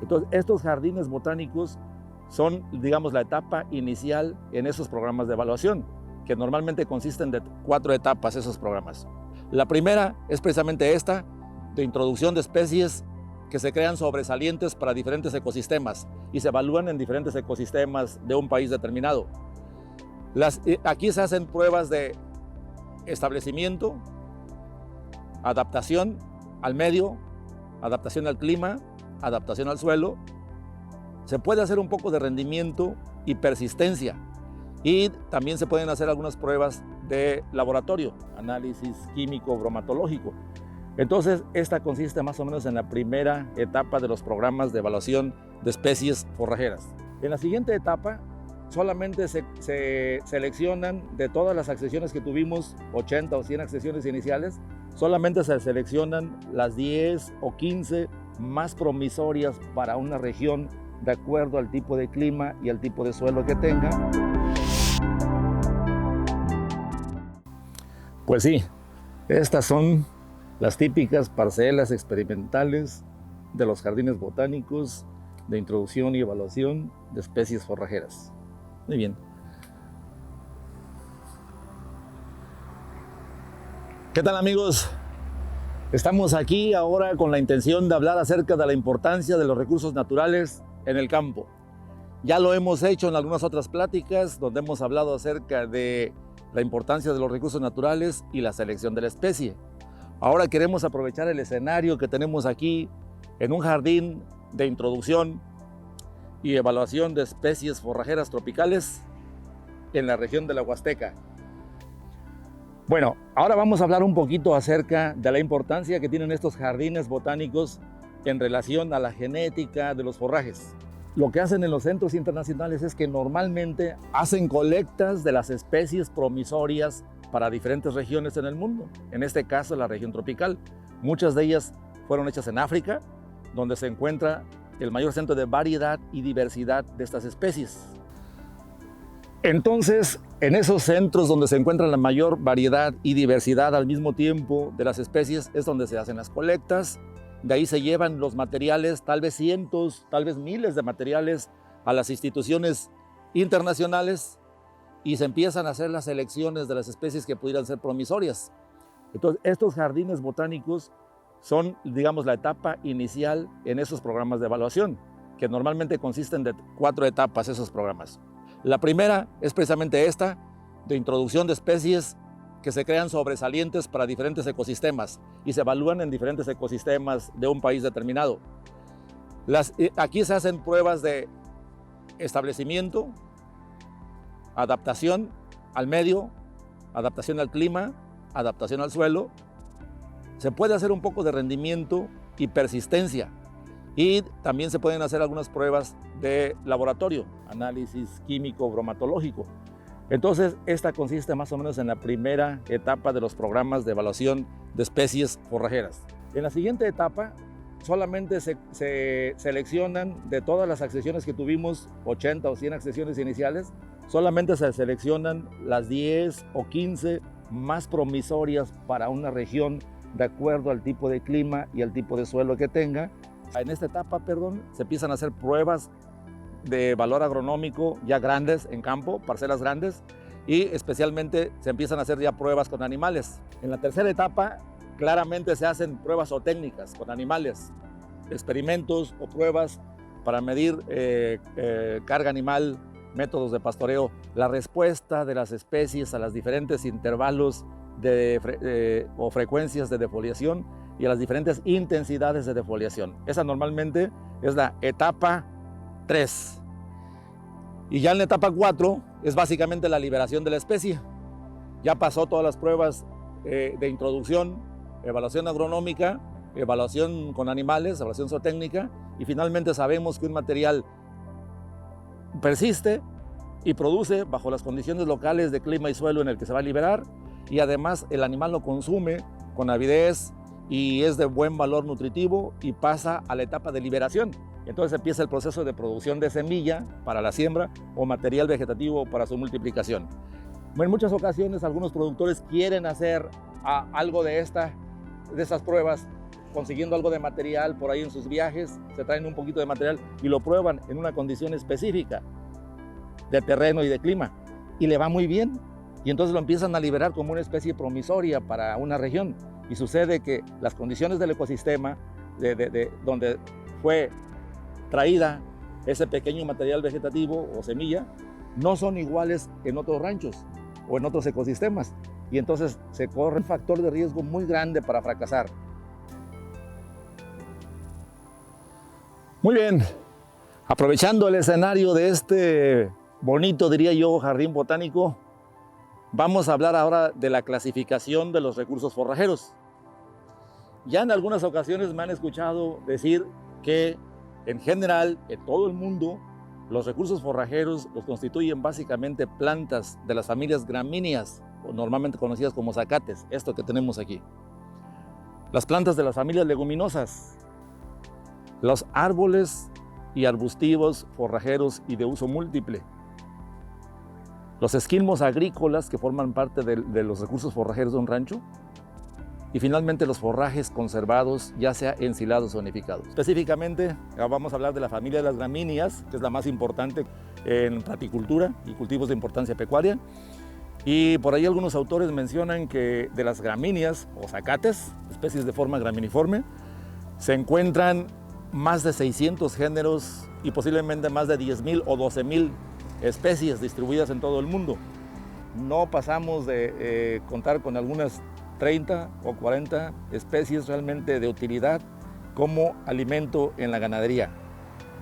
Entonces, estos jardines botánicos son, digamos, la etapa inicial en esos programas de evaluación, que normalmente consisten de 4 etapas esos programas. La primera es precisamente esta, de introducción de especies que se crean sobresalientes para diferentes ecosistemas y se evalúan en diferentes ecosistemas de un país determinado. Aquí se hacen pruebas de establecimiento, adaptación al medio, adaptación al clima, adaptación al suelo. Se puede hacer un poco de rendimiento y persistencia, y también se pueden hacer algunas pruebas de laboratorio, análisis químico bromatológico. Entonces, esta consiste más o menos en la primera etapa de los programas de evaluación de especies forrajeras. En la siguiente etapa, solamente se seleccionan de todas las accesiones que tuvimos, 80 o 100 accesiones iniciales, solamente se seleccionan las 10 o 15 más promisorias para una región de acuerdo al tipo de clima y al tipo de suelo que tenga. Pues sí, estas son las típicas parcelas experimentales de los jardines botánicos de introducción y evaluación de especies forrajeras. Muy bien. ¿Qué tal, amigos? Estamos aquí ahora con la intención de hablar acerca de la importancia de los recursos naturales en el campo. Ya lo hemos hecho en algunas otras pláticas donde hemos hablado acerca de la importancia de los recursos naturales y la selección de la especie. Ahora queremos aprovechar el escenario que tenemos aquí en un jardín de introducción y evaluación de especies forrajeras tropicales en la región de la Huasteca. Bueno, ahora vamos a hablar un poquito acerca de la importancia que tienen estos jardines botánicos en relación a la genética de los forrajes. Lo que hacen en los centros internacionales es que normalmente hacen colectas de las especies promisorias para diferentes regiones en el mundo, en este caso la región tropical. Muchas de ellas fueron hechas en África, donde se encuentra el mayor centro de variedad y diversidad de estas especies. Entonces, en esos centros donde se encuentra la mayor variedad y diversidad al mismo tiempo de las especies es donde se hacen las colectas. De ahí se llevan los materiales, tal vez cientos, tal vez miles de materiales a las instituciones internacionales y se empiezan a hacer las selecciones de las especies que pudieran ser promisorias. Entonces, estos jardines botánicos son, digamos, la etapa inicial en esos programas de evaluación, que normalmente consisten de 4 etapas esos programas. La primera es precisamente esta, de introducción de especies que se crean sobresalientes para diferentes ecosistemas y se evalúan en diferentes ecosistemas de un país determinado. Aquí se hacen pruebas de establecimiento, adaptación al medio, adaptación al clima, adaptación al suelo. Se puede hacer un poco de rendimiento y persistencia, y también se pueden hacer algunas pruebas de laboratorio, análisis químico bromatológico. Entonces, esta consiste más o menos en la primera etapa de los programas de evaluación de especies forrajeras. En la siguiente etapa, solamente se seleccionan de todas las accesiones que tuvimos, 80 o 100 accesiones iniciales, solamente se seleccionan las 10 o 15 más promisorias para una región de acuerdo al tipo de clima y al tipo de suelo que tenga. En esta etapa, se empiezan a hacer pruebas de valor agronómico ya grandes en campo, parcelas grandes, y especialmente se empiezan a hacer ya pruebas con animales. En la tercera etapa, claramente se hacen pruebas zootécnicas con animales, experimentos o pruebas para medir carga animal, métodos de pastoreo, la respuesta de las especies a los diferentes intervalos o frecuencias de defoliación y a las diferentes intensidades de defoliación. Esa normalmente es la etapa 3. Y ya en la etapa 4 es básicamente la liberación de la especie. Ya pasó todas las pruebas de introducción, evaluación agronómica, evaluación con animales, evaluación zootécnica, y finalmente sabemos que un material persiste y produce bajo las condiciones locales de clima y suelo en el que se va a liberar, y además el animal lo consume con avidez y es de buen valor nutritivo y pasa a la etapa de liberación. Entonces empieza el proceso de producción de semilla para la siembra o material vegetativo para su multiplicación. En muchas ocasiones algunos productores quieren hacer algo de estas pruebas consiguiendo algo de material por ahí en sus viajes, se traen un poquito de material y lo prueban en una condición específica de terreno y de clima, y le va muy bien. Y entonces lo empiezan a liberar como una especie promisoria para una región. Y sucede que las condiciones del ecosistema, donde fue traída ese pequeño material vegetativo o semilla, no son iguales en otros ranchos o en otros ecosistemas. Y entonces se corre un factor de riesgo muy grande para fracasar. Muy bien, aprovechando el escenario de este bonito, diría yo, jardín botánico, vamos a hablar ahora de la clasificación de los recursos forrajeros. Ya en algunas ocasiones me han escuchado decir que en general, en todo el mundo, los recursos forrajeros los constituyen básicamente plantas de las familias gramíneas, o normalmente conocidas como zacates, esto que tenemos aquí. Las plantas de las familias leguminosas, los árboles y arbustivos forrajeros y de uso múltiple, los esquilmos agrícolas que forman parte de los recursos forrajeros de un rancho, y finalmente los forrajes conservados, ya sea ensilados o zonificados. Específicamente vamos a hablar de la familia de las gramíneas, que es la más importante en platicultura y cultivos de importancia pecuaria. Y por ahí algunos autores mencionan que de las gramíneas o zacates, especies de forma graminiforme, se encuentran más de 600 géneros y posiblemente más de 10,000 o 12,000 especies distribuidas en todo el mundo. No pasamos de contar con algunas 30 o 40 especies realmente de utilidad como alimento en la ganadería.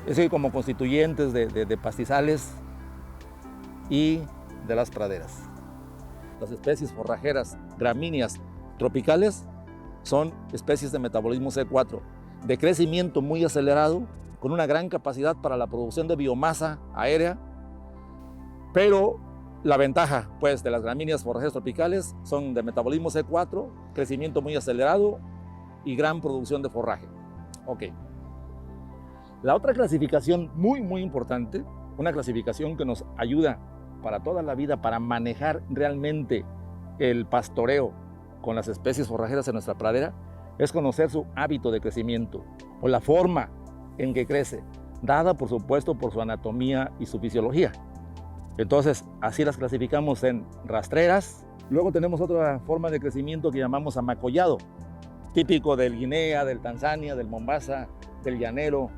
Es decir, como constituyentes de pastizales y de las praderas. Las especies forrajeras gramíneas tropicales son especies de metabolismo C4, de crecimiento muy acelerado, con una gran capacidad para la producción de biomasa aérea, pero la ventaja, pues, de las gramíneas forrajeras tropicales son de metabolismo C4, crecimiento muy acelerado y gran producción de forraje. Ok. La otra clasificación muy importante, una clasificación que nos ayuda para toda la vida para manejar realmente el pastoreo con las especies forrajeras en nuestra pradera, es conocer su hábito de crecimiento o la forma en que crece, dada por supuesto por su anatomía y su fisiología. Entonces, así las clasificamos en rastreras. Luego tenemos otra forma de crecimiento que llamamos amacollado, típico del Guinea, del Tanzania, del Mombasa, del llanero.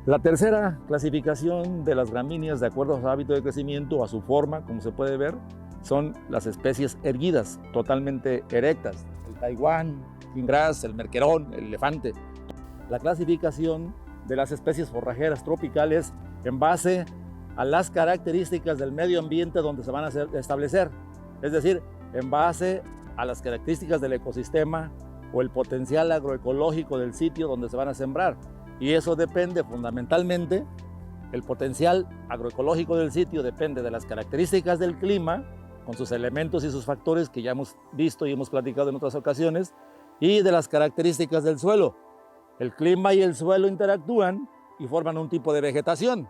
La tercera clasificación de las gramíneas, de acuerdo a su hábito de crecimiento, a su forma, como se puede ver, son las especies erguidas, totalmente erectas. El Taiwán, Kingras, el merquerón, el elefante. La clasificación de las especies forrajeras tropicales en base a las características del medio ambiente donde se van a establecer, es decir, en base a las características del ecosistema o el potencial agroecológico del sitio donde se van a sembrar. Y eso depende fundamentalmente, el potencial agroecológico del sitio depende de las características del clima, con sus elementos y sus factores que ya hemos visto y hemos platicado en otras ocasiones, y de las características del suelo. El clima y el suelo interactúan y forman un tipo de vegetación.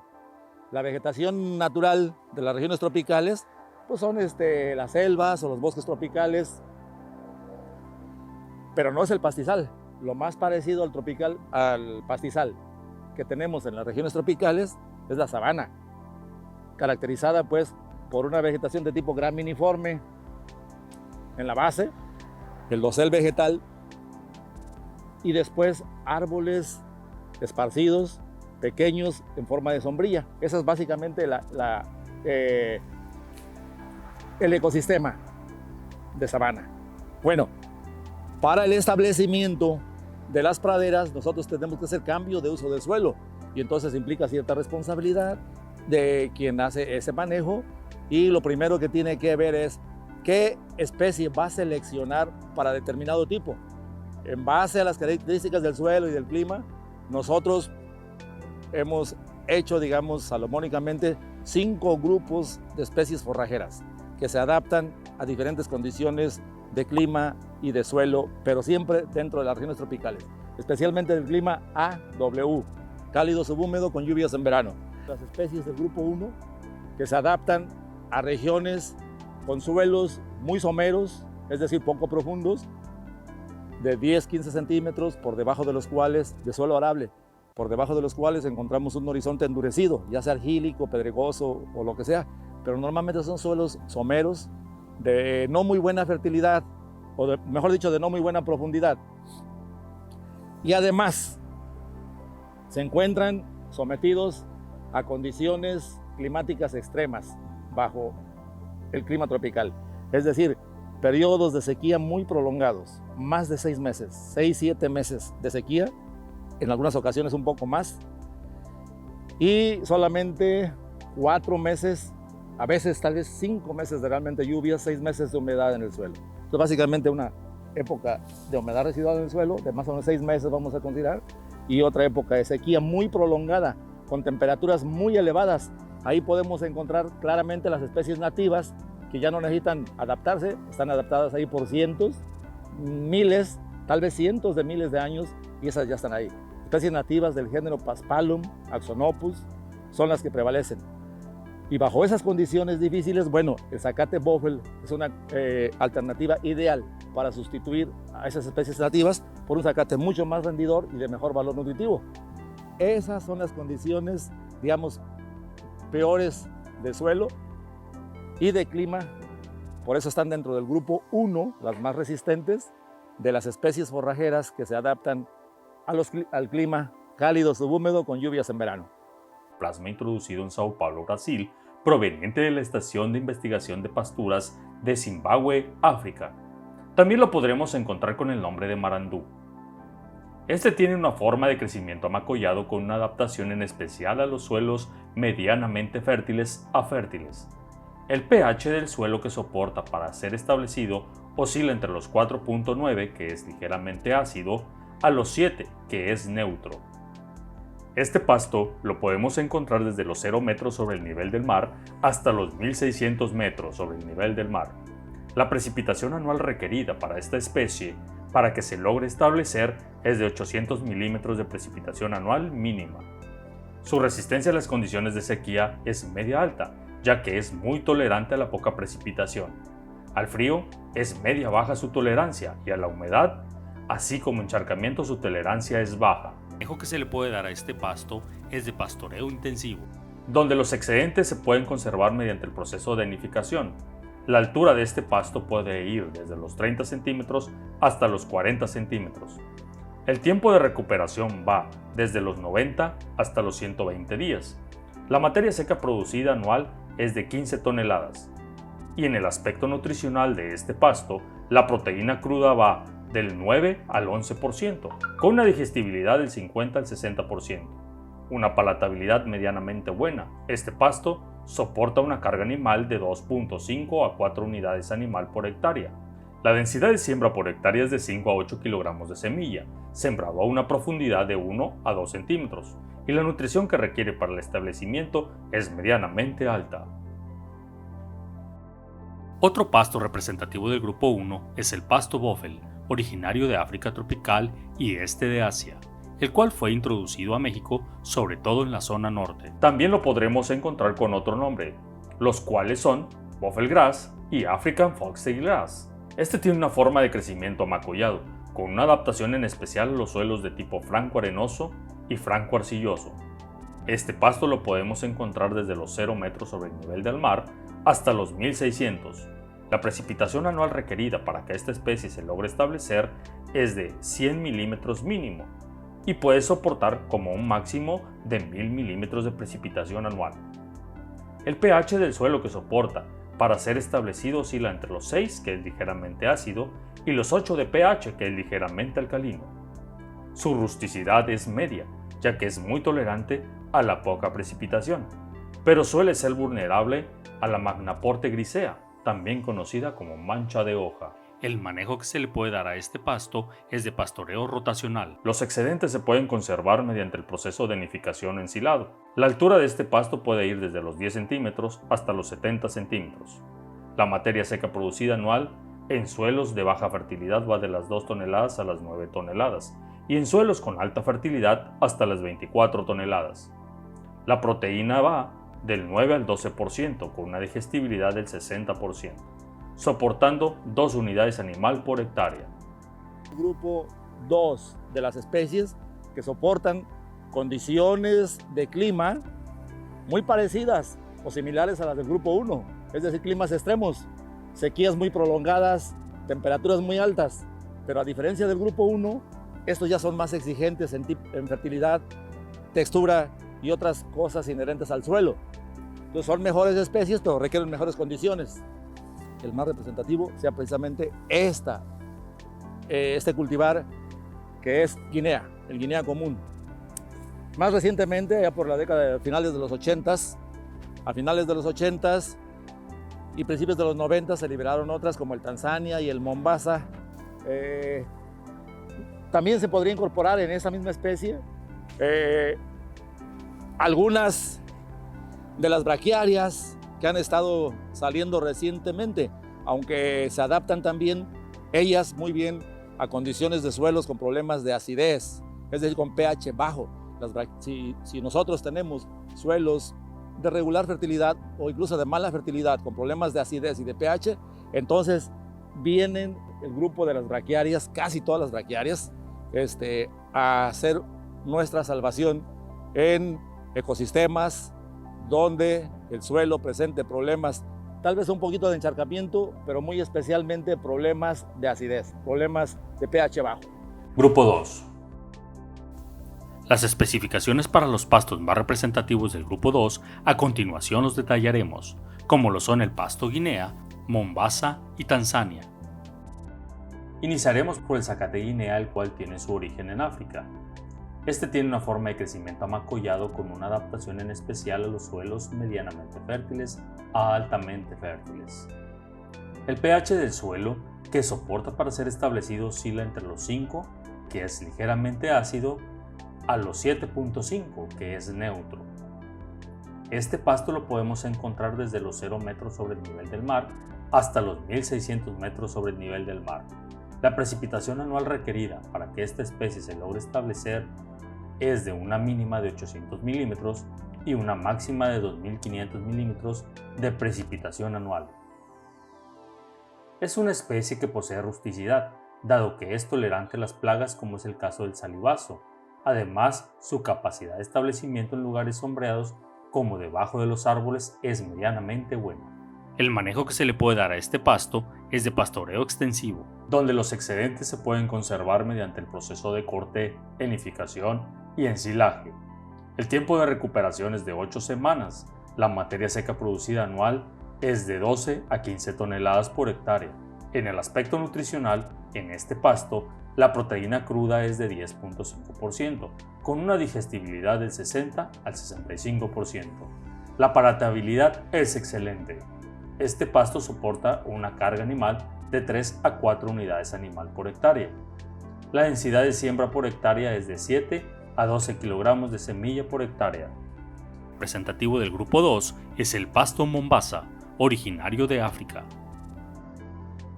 La vegetación natural de las regiones tropicales pues son las selvas o los bosques tropicales, pero no es el pastizal. Lo más parecido al pastizal que tenemos en las regiones tropicales es la sabana, caracterizada pues por una vegetación de tipo graminiforme en la base, el dosel vegetal, y después árboles esparcidos, pequeños en forma de sombrilla. Esa es básicamente el ecosistema de sabana. Bueno, para el establecimiento de las praderas nosotros tenemos que hacer cambio de uso del suelo y entonces implica cierta responsabilidad de quien hace ese manejo, y lo primero que tiene que ver es qué especie va a seleccionar para determinado tipo. En base a las características del suelo y del clima, nosotros hemos hecho, digamos, salomónicamente 5 grupos de especies forrajeras que se adaptan a diferentes condiciones de clima y de suelo, pero siempre dentro de las regiones tropicales, especialmente el clima AW, cálido subhúmedo con lluvias en verano. Las especies del grupo 1 que se adaptan a regiones con suelos muy someros, es decir, poco profundos, de 10-15 centímetros por debajo de los cuales, de suelo arable, por debajo de los cuales encontramos un horizonte endurecido, ya sea argílico, pedregoso o lo que sea, pero normalmente son suelos someros de no muy buena fertilidad, o mejor dicho, de no muy buena profundidad. Y además, se encuentran sometidos a condiciones climáticas extremas bajo el clima tropical, es decir, periodos de sequía muy prolongados, más de 6 meses, 6-7 meses de sequía, en algunas ocasiones un poco más, y solamente 4 meses, a veces tal vez 5 meses de realmente lluvias, 6 meses de humedad en el suelo. Entonces básicamente una época de humedad residual en el suelo, de más o menos 6 meses vamos a considerar, y otra época de sequía muy prolongada, con temperaturas muy elevadas. Ahí podemos encontrar claramente las especies nativas que ya no necesitan adaptarse, están adaptadas ahí por cientos, miles, tal vez cientos de miles de años, y esas ya están ahí. Especies nativas del género Paspalum, Axonopus, son las que prevalecen. Y bajo esas condiciones difíciles, bueno, el zacate Boffel es una alternativa ideal para sustituir a esas especies nativas por un zacate mucho más rendidor y de mejor valor nutritivo. Esas son las condiciones, digamos, peores de suelo y de clima, por eso están dentro del grupo 1, las más resistentes, de las especies forrajeras que se adaptan al clima cálido subhúmedo con lluvias en verano. Plasma introducido en Sao Paulo, Brasil, proveniente de la Estación de Investigación de Pasturas de Zimbabue, África. También lo podremos encontrar con el nombre de marandú. Este tiene una forma de crecimiento amacollado con una adaptación en especial a los suelos medianamente fértiles a fértiles. El pH del suelo que soporta para ser establecido oscila entre los 4.9, que es ligeramente ácido, a los 7, que es neutro. Este pasto lo podemos encontrar desde los 0 metros sobre el nivel del mar hasta los 1600 metros sobre el nivel del mar. La precipitación anual requerida para esta especie para que se logre establecer es de 800 milímetros de precipitación anual mínima. Su resistencia a las condiciones de sequía es media alta, ya que es muy tolerante a la poca precipitación. Al frío es media baja su tolerancia y a la humedad, así como encharcamiento, su tolerancia es baja. El manejo que se le puede dar a este pasto es de pastoreo intensivo, donde los excedentes se pueden conservar mediante el proceso de nidificación. La altura de este pasto puede ir desde los 30 centímetros hasta los 40 centímetros. El tiempo de recuperación va desde los 90 hasta los 120 días. La materia seca producida anual es de 15 toneladas. Y en el aspecto nutricional de este pasto, la proteína cruda va del 9 al 11%, con una digestibilidad del 50 al 60%. Una palatabilidad medianamente buena. Este pasto soporta una carga animal de 2.5 a 4 unidades animal por hectárea. La densidad de siembra por hectárea es de 5 a 8 kilogramos de semilla, sembrado a una profundidad de 1 a 2 centímetros, y la nutrición que requiere para el establecimiento es medianamente alta. Otro pasto representativo del grupo 1 es el pasto Boffel, originario de África tropical y este de Asia, el cual fue introducido a México, sobre todo en la zona norte. También lo podremos encontrar con otro nombre, los cuales son Boffel Grass y African Foxtail Grass. Este tiene una forma de crecimiento amacollado, con una adaptación en especial a los suelos de tipo franco arenoso y franco arcilloso. Este pasto lo podemos encontrar desde los 0 metros sobre el nivel del mar hasta los 1600. La precipitación anual requerida para que esta especie se logre establecer es de 100 milímetros mínimo y puede soportar como un máximo de 1000 milímetros de precipitación anual. El pH del suelo que soporta para ser establecido oscila entre los 6, que es ligeramente ácido, y los 8 de pH, que es ligeramente alcalino. Su rusticidad es media, ya que es muy tolerante a la poca precipitación, pero suele ser vulnerable a la Magnaporte grisea, también conocida como mancha de hoja. El manejo que se le puede dar a este pasto es de pastoreo rotacional. Los excedentes se pueden conservar mediante el proceso de nidificación ensilado. La altura de este pasto puede ir desde los 10 centímetros hasta los 70 centímetros. La materia seca producida anual en suelos de baja fertilidad va de las 2 toneladas a las 9 toneladas y en suelos con alta fertilidad hasta las 24 toneladas. La proteína va del 9 al 12% con una digestibilidad del 60%. Soportando 2 unidades animal por hectárea. Grupo 2 de las especies que soportan condiciones de clima muy parecidas o similares a las del grupo 1, es decir, climas extremos, sequías muy prolongadas, temperaturas muy altas, pero a diferencia del grupo 1, estos ya son más exigentes en fertilidad, textura y otras cosas inherentes al suelo. Entonces son mejores especies, pero requieren mejores condiciones. El más representativo sea precisamente este cultivar que es guinea, el guinea común. Más recientemente, ya por la década de finales de los 80s, a finales de los 80s y principios de los 90 se liberaron otras como el Tanzania y el Mombasa. También se podría incorporar en esa misma especie algunas de las braquiarias que han estado saliendo recientemente, aunque se adaptan también ellas muy bien a condiciones de suelos con problemas de acidez, es decir, con pH bajo. Si nosotros tenemos suelos de regular fertilidad o incluso de mala fertilidad con problemas de acidez y de pH, entonces vienen el grupo de las braquiarias, casi todas las braquiarias, a hacer nuestra salvación en ecosistemas donde el suelo presente problemas, tal vez un poquito de encharcamiento, pero muy especialmente problemas de acidez, problemas de pH bajo. Grupo 2. Las especificaciones para los pastos más representativos del grupo 2 a continuación los detallaremos, como lo son el pasto guinea, Mombasa y Tanzania. Iniciaremos por el zacate guinea, el cual tiene su origen en África. Este tiene una forma de crecimiento amacollado con una adaptación en especial a los suelos medianamente fértiles a altamente fértiles. El pH del suelo que soporta para ser establecido oscila entre los 5, que es ligeramente ácido, a los 7.5, que es neutro. Este pasto lo podemos encontrar desde los 0 metros sobre el nivel del mar hasta los 1600 metros sobre el nivel del mar. La precipitación anual requerida para que esta especie se logre establecer es de una mínima de 800 milímetros y una máxima de 2500 milímetros de precipitación anual. Es una especie que posee rusticidad, dado que es tolerante a las plagas como es el caso del salivazo. Además, su capacidad de establecimiento en lugares sombreados como debajo de los árboles es medianamente buena. El manejo que se le puede dar a este pasto es de pastoreo extensivo, donde los excedentes se pueden conservar mediante el proceso de corte, enificación y ensilaje. El tiempo de recuperación es de 8 semanas. La materia seca producida anual es de 12 a 15 toneladas por hectárea. En el aspecto nutricional, en este pasto, la proteína cruda es de 10.5%, con una digestibilidad del 60 al 65%. La palatabilidad es excelente. Este pasto soporta una carga animal de 3 a 4 unidades animal por hectárea. La densidad de siembra por hectárea es de 7 a 12 kilogramos de semilla por hectárea. Representativo del grupo 2 es el pasto Mombasa, originario de África.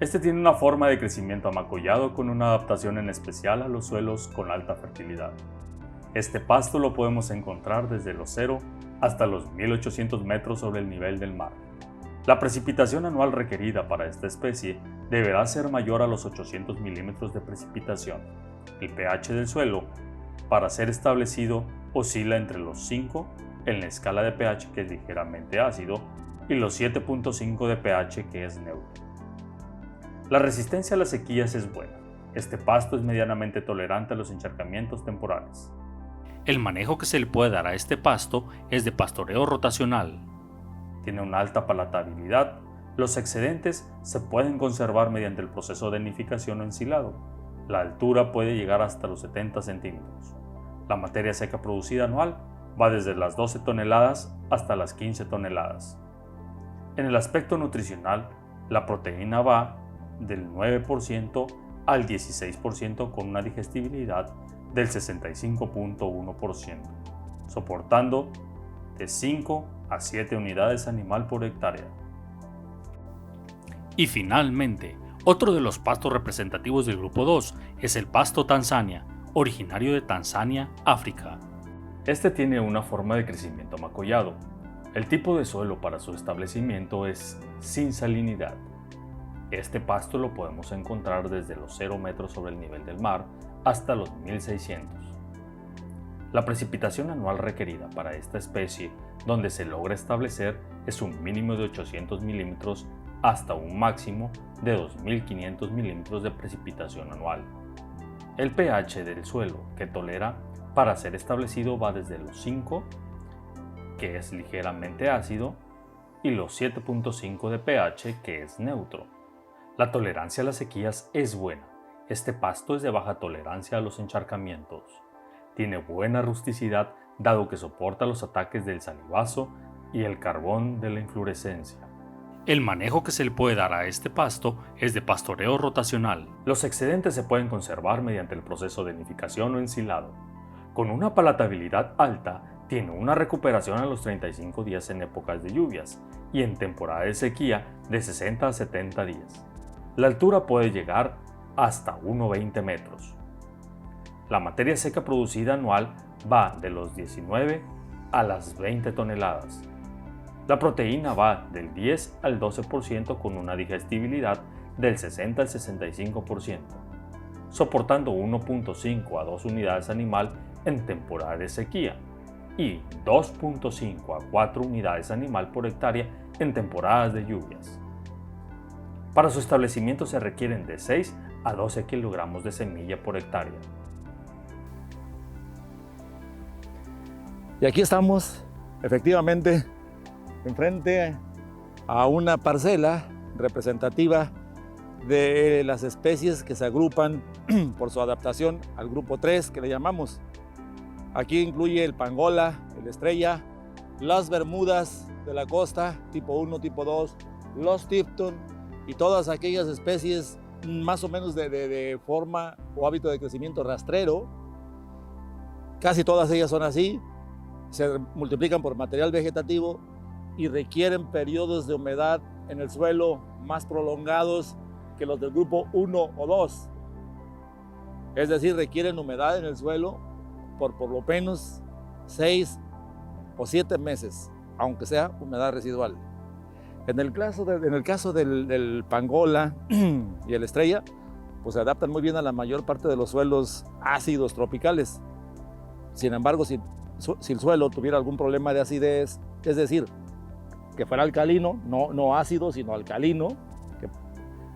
Este tiene una forma de crecimiento amacollado con una adaptación en especial a los suelos con alta fertilidad. Este pasto lo podemos encontrar desde los 0 hasta los 1800 metros sobre el nivel del mar. La precipitación anual requerida para esta especie deberá ser mayor a los 800 milímetros de precipitación. El pH del suelo, para ser establecido, oscila entre los 5 en la escala de pH, que es ligeramente ácido, y los 7.5 de pH, que es neutro. La resistencia a las sequías es buena. Este pasto es medianamente tolerante a los encharcamientos temporales. El manejo que se le puede dar a este pasto es de pastoreo rotacional. Tiene una alta palatabilidad. Los excedentes se pueden conservar mediante el proceso de enificación o ensilado. La altura puede llegar hasta los 70 centímetros. La materia seca producida anual va desde las 12 toneladas hasta las 15 toneladas. En el aspecto nutricional, la proteína va del 9% al 16% con una digestibilidad del 65.1%, soportando de 5 a 7 unidades animal por hectárea. Y finalmente, otro de los pastos representativos del grupo 2 es el pasto Tanzania, originario de Tanzania, África. Este tiene una forma de crecimiento amacollado. El tipo de suelo para su establecimiento es sin salinidad. Este pasto lo podemos encontrar desde los 0 metros sobre el nivel del mar hasta los 1600. La precipitación anual requerida para esta especie, donde se logra establecer, es un mínimo de 800 milímetros hasta un máximo de 2500 milímetros de precipitación anual. El pH del suelo que tolera para ser establecido va desde los 5, que es ligeramente ácido, y los 7.5 de pH, que es neutro. La tolerancia a las sequías es buena. Este pasto es de baja tolerancia a los encharcamientos. Tiene buena rusticidad dado que soporta los ataques del salivazo y el carbón de la inflorescencia. El manejo que se le puede dar a este pasto es de pastoreo rotacional. Los excedentes se pueden conservar mediante el proceso de nidificación o ensilado. Con una palatabilidad alta, tiene una recuperación a los 35 días en épocas de lluvias y en temporada de sequía de 60 a 70 días. La altura puede llegar hasta 1,20 metros. La materia seca producida anual va de los 19 a las 20 toneladas. La proteína va del 10 al 12% con una digestibilidad del 60 al 65%, soportando 1.5 a 2 unidades animal en temporada de sequía y 2.5 a 4 unidades animal por hectárea en temporadas de lluvias. Para su establecimiento se requieren de 6 a 12 kilogramos de semilla por hectárea. Y aquí estamos, efectivamente, enfrente a una parcela representativa de las especies que se agrupan por su adaptación al grupo 3, que le llamamos. Aquí incluye el pangola, el estrella, las bermudas de la costa, tipo 1, tipo 2, los Tifton y todas aquellas especies más o menos de forma o hábito de crecimiento rastrero. Casi todas ellas son así, se multiplican por material vegetativo y requieren periodos de humedad en el suelo más prolongados que los del grupo 1 o 2. Es decir, requieren humedad en el suelo por lo menos 6 o 7 meses, aunque sea humedad residual. En el caso del pangola y el estrella, pues se adaptan muy bien a la mayor parte de los suelos ácidos tropicales. Sin embargo, si el suelo tuviera algún problema de acidez, es decir, que fuera alcalino, no ácido, sino alcalino,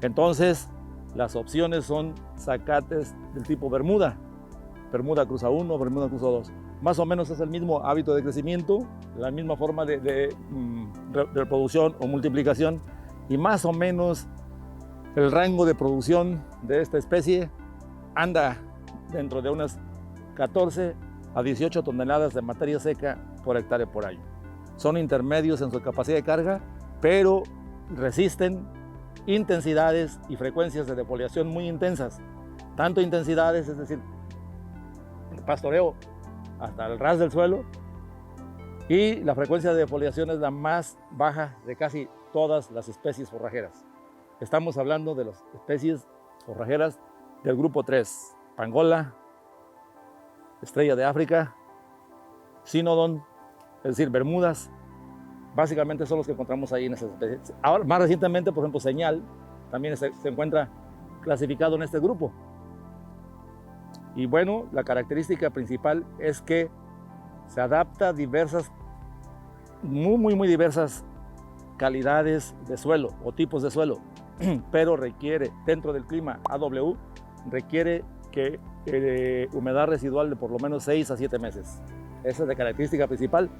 entonces las opciones son zacates del tipo Bermuda. Bermuda cruza 1, Bermuda cruza 2. Más o menos es el mismo hábito de crecimiento, la misma forma de reproducción o multiplicación, y más o menos el rango de producción de esta especie anda dentro de unas 14 a 18 toneladas de materia seca por hectárea por año. Son intermedios en su capacidad de carga, pero resisten intensidades y frecuencias de defoliación muy intensas. Tanto intensidades, es decir, pastoreo hasta el ras del suelo, y la frecuencia de defoliación es la más baja de casi todas las especies forrajeras. Estamos hablando de las especies forrajeras del grupo 3, pangola, estrella de África, Cynodon, es decir, bermudas. Básicamente son los que encontramos ahí en esas especies. Ahora, más recientemente, por ejemplo, señal también se encuentra clasificado en este grupo. Y bueno, la característica principal es que se adapta a diversas, muy diversas calidades de suelo o tipos de suelo, pero requiere, dentro del clima AW, requiere que humedad residual de por lo menos 6 a 7 meses. Esa es la característica principal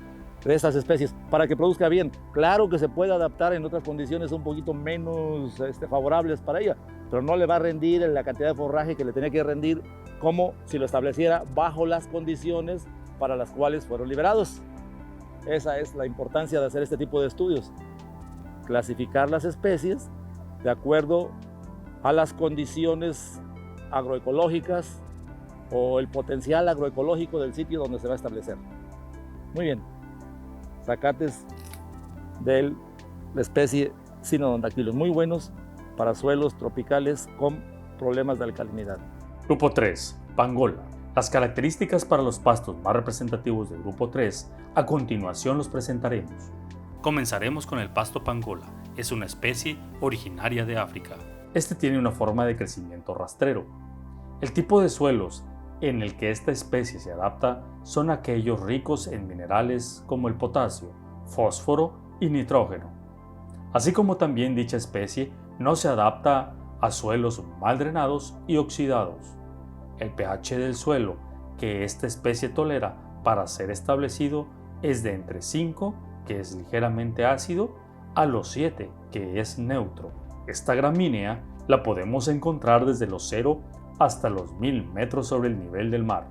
de estas especies, para que produzca bien. Claro que se puede adaptar en otras condiciones un poquito menos favorables para ella, pero no le va a rendir en la cantidad de forraje que le tenía que rendir como si lo estableciera bajo las condiciones para las cuales fueron liberados. Esa es la importancia de hacer este tipo de estudios. Clasificar las especies de acuerdo a las condiciones agroecológicas o el potencial agroecológico del sitio donde se va a establecer. Muy bien. Zacates de la especie Cynodon dactylus, muy buenos para suelos tropicales con problemas de alcalinidad. Grupo 3, pangola. Las características para los pastos más representativos del grupo 3, a continuación los presentaremos. Comenzaremos con el pasto pangola, Es una especie originaria de África. Este tiene una forma de crecimiento rastrero. El tipo de suelos en el que esta especie se adapta son aquellos ricos en minerales como el potasio, fósforo y nitrógeno. Así como también dicha especie no se adapta a suelos mal drenados y oxidados. El pH del suelo que esta especie tolera para ser establecido es de entre 5, que es ligeramente ácido, a los 7, que es neutro. Esta gramínea la podemos encontrar desde los 0 hasta los 1000 metros sobre el nivel del mar.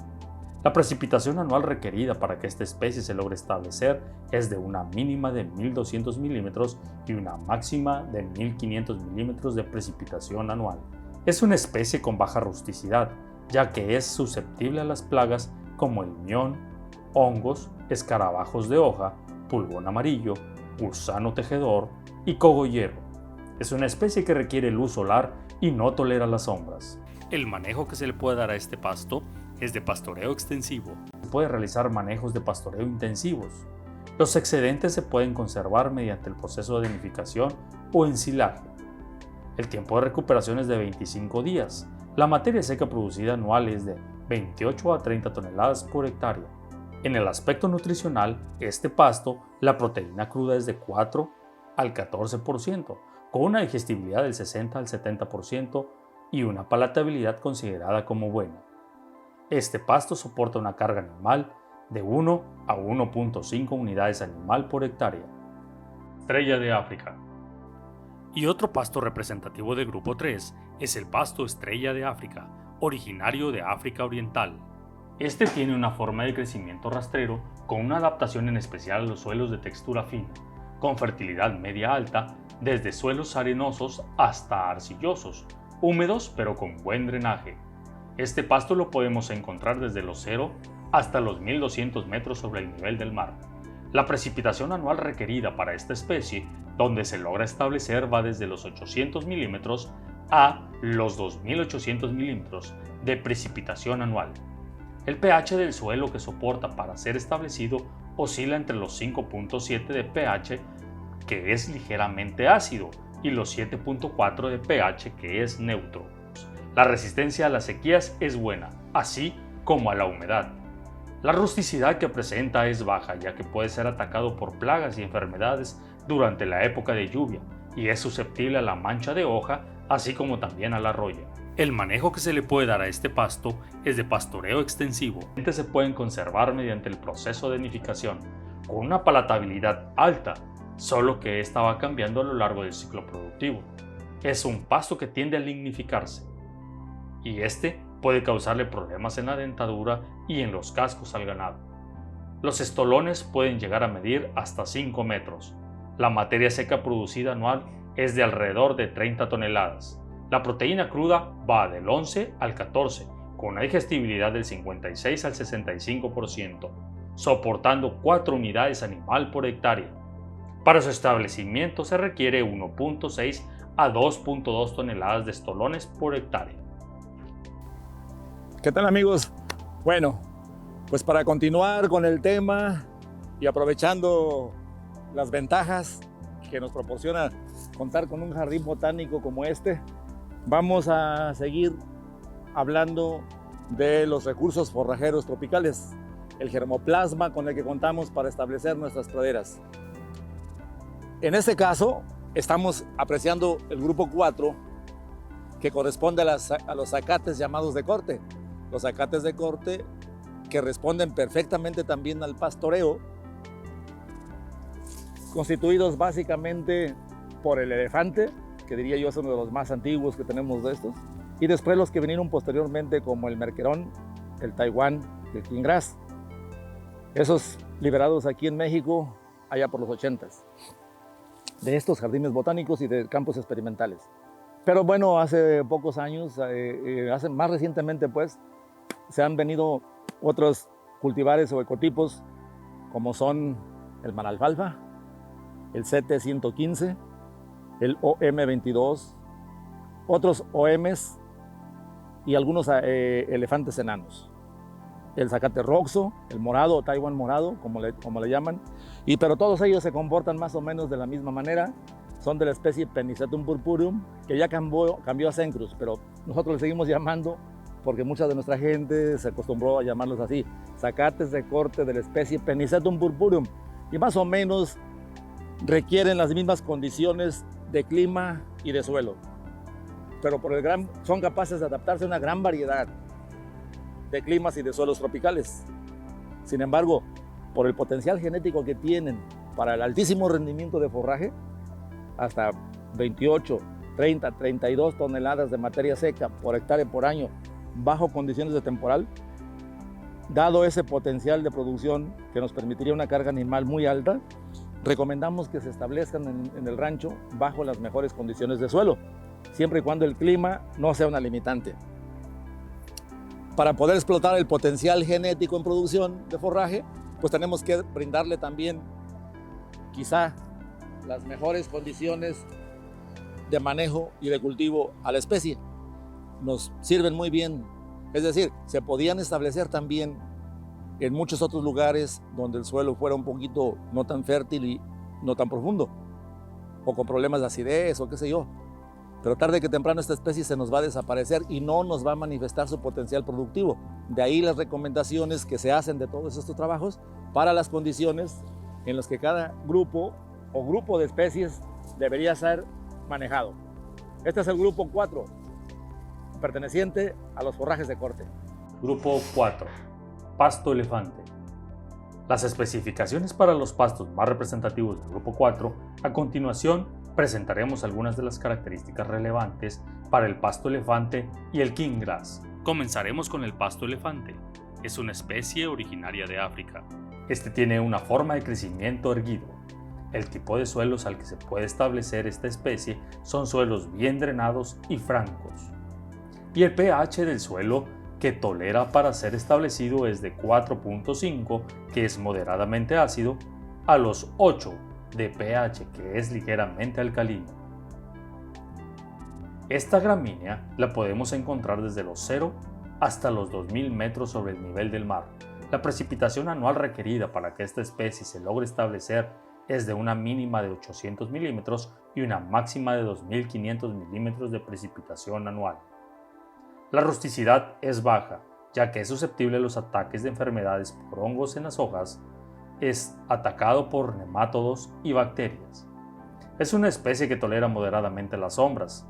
La precipitación anual requerida para que esta especie se logre establecer es de una mínima de 1200 milímetros y una máxima de 1500 milímetros de precipitación anual. Es una especie con baja rusticidad, ya que es susceptible a las plagas como el mión, hongos, escarabajos de hoja, pulgón amarillo, gusano tejedor y cogollero. Es una especie que requiere luz solar y no tolera las sombras. El manejo que se le puede dar a este pasto es de pastoreo extensivo. Se puede realizar manejos de pastoreo intensivos. Los excedentes se pueden conservar mediante el proceso de denificación o ensilaje. El tiempo de recuperación es de 25 días. La materia seca producida anual es de 28 a 30 toneladas por hectárea. En el aspecto nutricional, este pasto, la proteína cruda es de 4 al 14%, con una digestibilidad del 60 al 70% y una palatabilidad considerada como buena. Este pasto soporta una carga animal de 1 a 1.5 unidades animal por hectárea. Estrella de África. Y otro pasto representativo del grupo 3 es el pasto estrella de África, originario de África Oriental. Este tiene una forma de crecimiento rastrero con una adaptación en especial a los suelos de textura fina, con fertilidad media-alta, desde suelos arenosos hasta arcillosos, húmedos pero con buen drenaje. Este pasto lo podemos encontrar desde los 0 hasta los 1200 metros sobre el nivel del mar. La precipitación anual requerida para esta especie, donde se logra establecer, va desde los 800 milímetros a los 2800 milímetros de precipitación anual. El pH del suelo que soporta para ser establecido oscila entre los 5.7 de pH, que es ligeramente ácido, y los 7.4 de pH, que es neutro. La resistencia a las sequías es buena, así como a la humedad. La rusticidad que presenta es baja, ya que puede ser atacado por plagas y enfermedades durante la época de lluvia, y es susceptible a la mancha de hoja, así como también a la roya. El manejo que se le puede dar a este pasto es de pastoreo extensivo. Se pueden conservar mediante el proceso de nidificación, con una palatabilidad alta, solo que esta va cambiando a lo largo del ciclo productivo. Es un pasto que tiende a lignificarse, y este puede causarle problemas en la dentadura y en los cascos al ganado. Los estolones pueden llegar a medir hasta 5 metros. La materia seca producida anual es de alrededor de 30 toneladas. La proteína cruda va del 11 al 14, con una digestibilidad del 56 al 65%, soportando 4 unidades animal por hectárea. Para su establecimiento se requiere 1.6 a 2.2 toneladas de estolones por hectárea. ¿Qué tal, amigos? Bueno, pues para continuar con el tema y aprovechando las ventajas que nos proporciona contar con un jardín botánico como este, vamos a seguir hablando de los recursos forrajeros tropicales, el germoplasma con el que contamos para establecer nuestras praderas. En este caso, estamos apreciando el grupo 4, que corresponde a los zacates llamados de corte. Los zacates de corte que responden perfectamente también al pastoreo, constituidos básicamente por el elefante, que diría yo es uno de los más antiguos que tenemos de estos, y después los que vinieron posteriormente como el merquerón, el taiwán y el kingras. Esos liberados aquí en México allá por los 80s, de estos jardines botánicos y de campos experimentales. Pero bueno, hace pocos años, más recientemente pues, se han venido otros cultivares o ecotipos como son el manalfalfa, el CT115, el OM22, otros OMs y algunos elefantes enanos. El zacate roxo, el morado o Taiwán morado, como le llaman, pero todos ellos se comportan más o menos de la misma manera son de la especie Pennisetum purpureum, que ya cambió a Cenchrus, pero nosotros le seguimos llamando porque mucha de nuestra gente se acostumbró a llamarlos así, zacates de corte de la especie Pennisetum purpureum, y más o menos requieren las mismas condiciones de clima y de suelo, pero son capaces de adaptarse a una gran variedad de climas y de suelos tropicales. Sin embargo, por el potencial genético que tienen para el altísimo rendimiento de forraje, hasta 28, 30, 32 toneladas de materia seca por hectárea por año, bajo condiciones de temporal, dado ese potencial de producción que nos permitiría una carga animal muy alta, recomendamos que se establezcan en el rancho bajo las mejores condiciones de suelo, siempre y cuando el clima no sea una limitante. Para poder explotar el potencial genético en producción de forraje, pues tenemos que brindarle también quizá las mejores condiciones de manejo y de cultivo a la especie. Nos sirven muy bien, es decir, se podían establecer también en muchos otros lugares donde el suelo fuera un poquito no tan fértil y no tan profundo, o con problemas de acidez o qué sé yo. Pero tarde que temprano esta especie se nos va a desaparecer y no nos va a manifestar su potencial productivo. De ahí las recomendaciones que se hacen de todos estos trabajos para las condiciones en las que cada grupo o grupo de especies debería ser manejado. Este es el grupo 4, perteneciente a los forrajes de corte. Grupo 4. Pasto elefante. Las especificaciones para los pastos más representativos del grupo 4, a continuación presentaremos algunas de las características relevantes para el pasto elefante y el king grass. Comenzaremos con el pasto elefante. Es una especie originaria de África. Este tiene una forma de crecimiento erguido. El tipo de suelos al que se puede establecer esta especie son suelos bien drenados y francos. Y el pH del suelo que tolera para ser establecido es de 4.5, que es moderadamente ácido, a los 8 de pH, que es ligeramente alcalino. Esta gramínea la podemos encontrar desde los 0 hasta los 2000 metros sobre el nivel del mar. La precipitación anual requerida para que esta especie se logre establecer es de una mínima de 800 milímetros y una máxima de 2500 milímetros de precipitación anual. La rusticidad es baja, ya que es susceptible a los ataques de enfermedades por hongos en las hojas. Es atacado por nemátodos y bacterias. Es una especie que tolera moderadamente las sombras.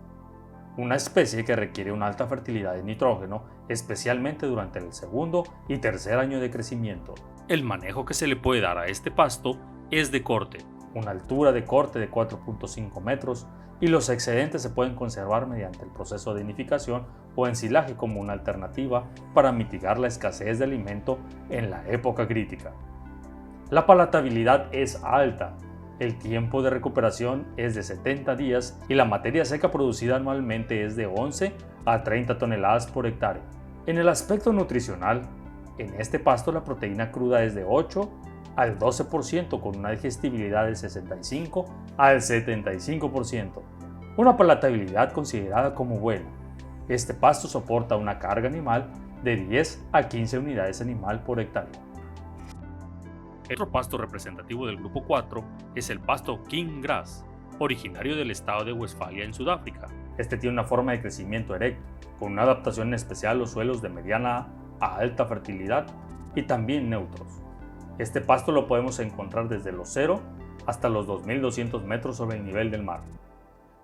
Una especie que requiere una alta fertilidad de nitrógeno, especialmente durante el segundo y tercer año de crecimiento. El manejo que se le puede dar a este pasto es de corte. Una altura de corte de 4.5 metros y los excedentes se pueden conservar mediante el proceso de nidificación o ensilaje como una alternativa para mitigar la escasez de alimento en la época crítica. La palatabilidad es alta, el tiempo de recuperación es de 70 días y la materia seca producida anualmente es de 11 a 30 toneladas por hectárea. En el aspecto nutricional, en este pasto la proteína cruda es de 8 al 12% con una digestibilidad del 65 al 75%, una palatabilidad considerada como buena. Este pasto soporta una carga animal de 10 a 15 unidades animal por hectárea. Otro pasto representativo del grupo 4 es el pasto king grass, originario del estado de Westfalia en Sudáfrica. Este tiene una forma de crecimiento erecto, con una adaptación especial a los suelos de mediana a alta fertilidad y también neutros. Este pasto lo podemos encontrar desde los 0 hasta los 2200 metros sobre el nivel del mar.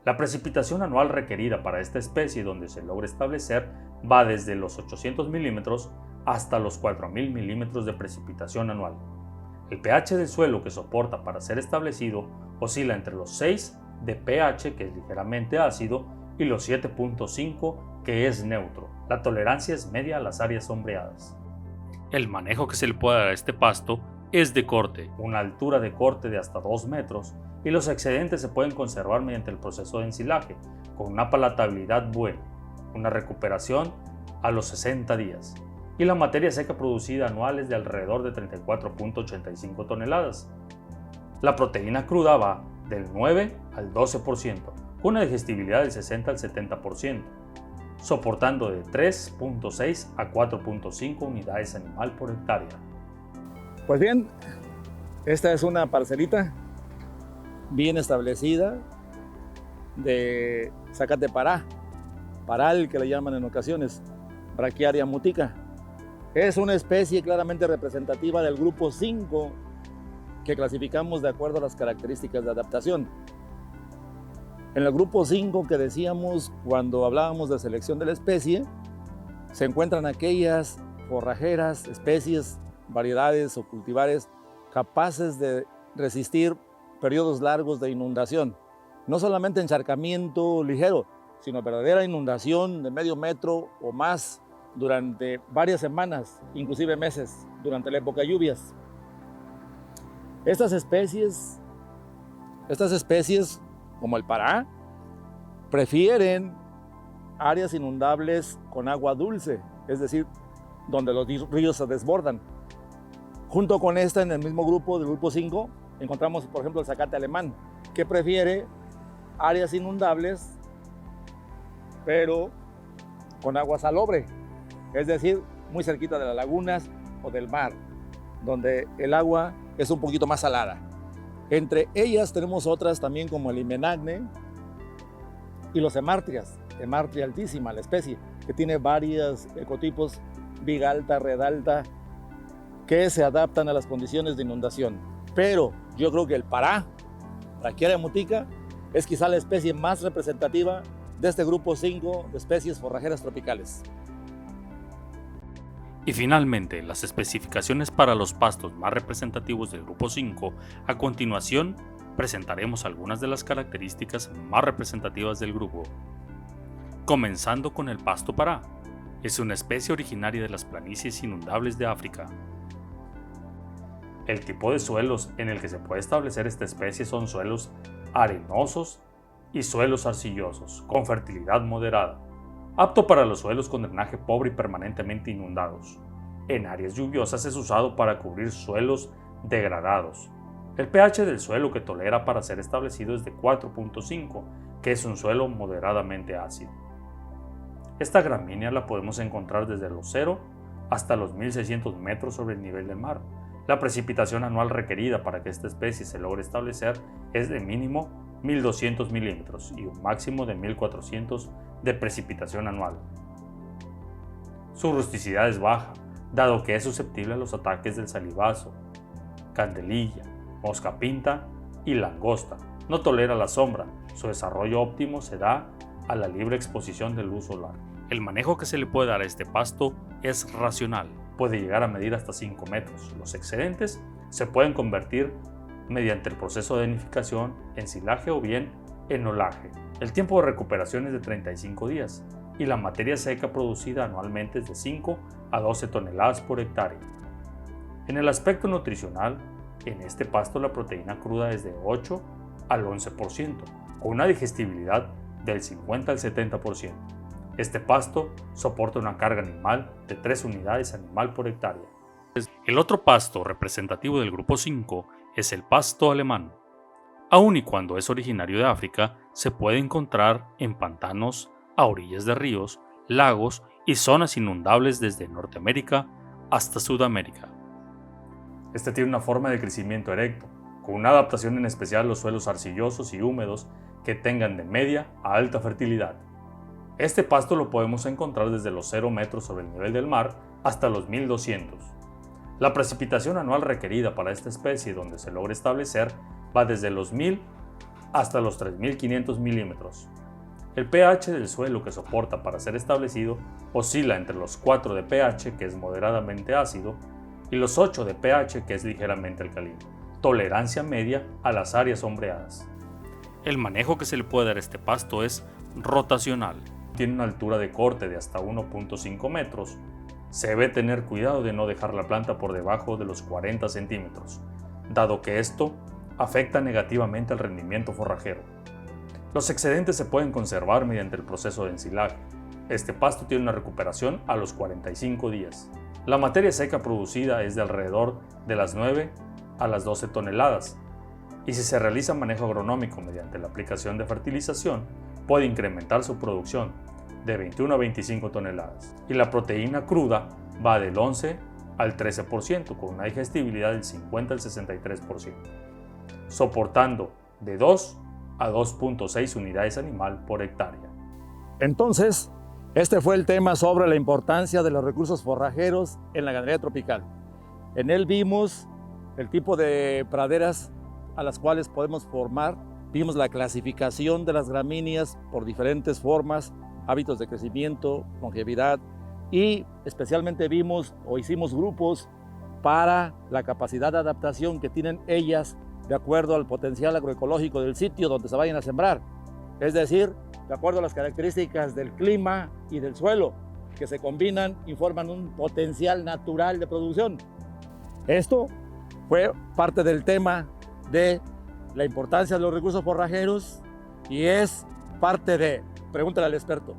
La precipitación anual requerida para esta especie donde se logra establecer va desde los 800 milímetros hasta los 4000 milímetros de precipitación anual. El pH del suelo que soporta para ser establecido oscila entre los 6 de pH, que es ligeramente ácido, y los 7.5, que es neutro. La tolerancia es media a las áreas sombreadas. El manejo que se le puede dar a este pasto es de corte. Una altura de corte de hasta 2 metros y los excedentes se pueden conservar mediante el proceso de ensilaje, con una palatabilidad buena, una recuperación a los 60 días y la materia seca producida anual es de alrededor de 34.85 toneladas. La proteína cruda va del 9 al 12%, con una digestibilidad del 60 al 70%, soportando de 3.6 a 4.5 unidades animal por hectárea. Pues bien, esta es una parcelita bien establecida, de zacate paral que le llaman en ocasiones, Brachiaria mutica. Es una especie claramente representativa del grupo 5 que clasificamos de acuerdo a las características de adaptación. En el grupo 5 que decíamos cuando hablábamos de selección de la especie, se encuentran aquellas forrajeras, especies, variedades o cultivares capaces de resistir periodos largos de inundación. No solamente encharcamiento ligero, sino verdadera inundación de medio metro o más durante varias semanas, inclusive meses, durante la época de lluvias. Estas especies, como el pará, prefieren áreas inundables con agua dulce, es decir, donde los ríos se desbordan. Junto con esta, en el mismo grupo, del grupo 5, encontramos, por ejemplo, el zacate alemán, que prefiere áreas inundables, pero con agua salobre, es decir, muy cerquita de las lagunas o del mar, donde el agua es un poquito más salada. Entre ellas tenemos otras también como el himenagne y los hemartrias, hemartria altísima, la especie, que tiene varios ecotipos, viga alta, red alta, que se adaptan a las condiciones de inundación. Pero yo creo que el pará, Brachiaria mutica, es quizá la especie más representativa de este grupo 5 de especies forrajeras tropicales. Y finalmente, las especificaciones para los pastos más representativos del grupo 5. A continuación, presentaremos algunas de las características más representativas del grupo. Comenzando con el pasto pará. Es una especie originaria de las planicies inundables de África. El tipo de suelos en el que se puede establecer esta especie son suelos arenosos y suelos arcillosos, con fertilidad moderada, apto para los suelos con drenaje pobre y permanentemente inundados. En áreas lluviosas es usado para cubrir suelos degradados. El pH del suelo que tolera para ser establecido es de 4.5, que es un suelo moderadamente ácido. Esta gramínea la podemos encontrar desde los 0 hasta los 1600 metros sobre el nivel del mar. La precipitación anual requerida para que esta especie se logre establecer es de mínimo 1200 milímetros y un máximo de 1400 de precipitación anual. Su rusticidad es baja, dado que es susceptible a los ataques del salivazo, candelilla, mosca pinta y langosta. No tolera la sombra. Su desarrollo óptimo se da a la libre exposición de luz solar. El manejo que se le puede dar a este pasto es racional. Puede llegar a medir hasta 5 metros. Los excedentes se pueden convertir mediante el proceso de nidificación en silaje o bien en olaje. El tiempo de recuperación es de 35 días y la materia seca producida anualmente es de 5 a 12 toneladas por hectárea. En el aspecto nutricional, en este pasto la proteína cruda es de 8 al 11%, con una digestibilidad del 50 al 70%. Este pasto soporta una carga animal de 3 unidades animal por hectárea. El otro pasto representativo del grupo 5 es el pasto alemán. Aun y cuando es originario de África, se puede encontrar en pantanos, a orillas de ríos, lagos y zonas inundables desde Norteamérica hasta Sudamérica. Este tiene una forma de crecimiento erecto, con una adaptación en especial a los suelos arcillosos y húmedos que tengan de media a alta fertilidad. Este pasto lo podemos encontrar desde los 0 metros sobre el nivel del mar hasta los 1200. La precipitación anual requerida para esta especie donde se logra establecer va desde los 1000 hasta los 3500 milímetros. El pH del suelo que soporta para ser establecido oscila entre los 4 de pH, que es moderadamente ácido, y los 8 de pH, que es ligeramente alcalino. Tolerancia media a las áreas sombreadas. El manejo que se le puede dar a este pasto es rotacional. Tiene una altura de corte de hasta 1.5 metros. Se debe tener cuidado de no dejar la planta por debajo de los 40 centímetros, dado que esto afecta negativamente al rendimiento forrajero. Los excedentes se pueden conservar mediante el proceso de ensilaje. Este pasto tiene una recuperación a los 45 días. La materia seca producida es de alrededor de las 9 a las 12 toneladas, y si se realiza manejo agronómico mediante la aplicación de fertilización, puede incrementar su producción de 21 a 25 toneladas. Y la proteína cruda va del 11 al 13%, con una digestibilidad del 50 al 63%, soportando de 2 a 2.6 unidades animal por hectárea. Entonces, este fue el tema sobre la importancia de los recursos forrajeros en la ganadería tropical. En él vimos el tipo de praderas a las cuales podemos formar, vimos la clasificación de las gramíneas por diferentes formas, hábitos de crecimiento, longevidad, y especialmente vimos o hicimos grupos para la capacidad de adaptación que tienen ellas de acuerdo al potencial agroecológico del sitio donde se vayan a sembrar. Es decir, de acuerdo a las características del clima y del suelo, que se combinan y forman un potencial natural de producción. Esto fue parte del tema de la importancia de los recursos forrajeros y es parte de, pregúntale al experto.